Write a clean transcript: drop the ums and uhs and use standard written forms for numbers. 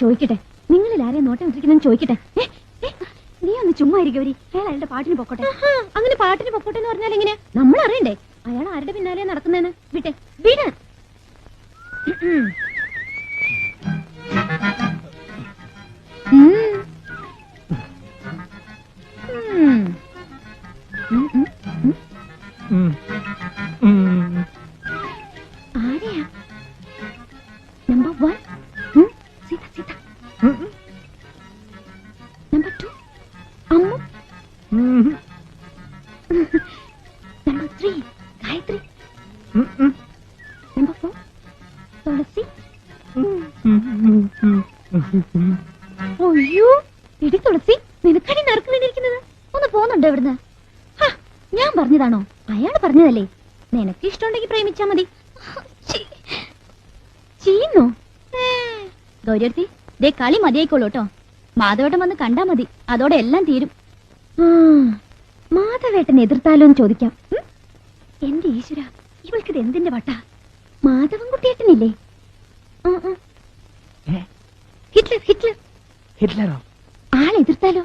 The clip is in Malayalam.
ചോദിക്കട്ടെ, നിങ്ങളിൽ ആരെയും നോട്ടം ഇട്ടിരിക്കുന്നെന്ന് ചോദിക്കട്ടെ. നീ ഒന്ന് ചുമ്മാ ഇരിക്കവരി, അയാൾ അയാളുടെ പാട്ടിന് പൊക്കോട്ടെ. അങ്ങനെ പാട്ടിന് പൊക്കോട്ടെ എന്ന് പറഞ്ഞാൽ എങ്ങനെയാ? നമ്മൾ അറിയണ്ടേ അയാൾ ആരുടെ പിന്നാലെ നടക്കുന്നതെന്ന്. വിട്ടെ, വീട്. ആരെയാ? Number 1 Sita Sita. Number 2 Ammu. Number 3 Gayathri. Number 4 Thulasi. അയ്യോ ഇടി തുളസി, നിനക്കടി നറുക്ക് വീണിരിക്കുന്നത്. ഒന്ന് പോന്നുണ്ടോ ഇവിടുന്ന്? ഞാൻ പറഞ്ഞതാണോ? അയാൾ പറഞ്ഞതല്ലേ. നിനക്ക് ഇഷ്ടമുണ്ടെങ്കിൽ പ്രേമിച്ചാ മതി. ചീന്നോ? ഗൗരിയർത്തി, ദേ കളി മതിയായിക്കോളൂ കേട്ടോ. മാധവേട്ടൻ വന്ന് കണ്ടാ മതി, അതോടെ എല്ലാം തീരും. മാധവേട്ടൻ എതിർത്താലോന്ന് ചോദിക്കാം. എന്റെ ഈശ്വര, ഇവൾക്കിത് എന്തിന്റെ വട്ടാ? മാധവൻ കുട്ടിയേട്ടനില്ലേ? ഹിറ്റ്ലർ. ഹിറ്റ്ലറോ? ആളെതിർത്താലോ?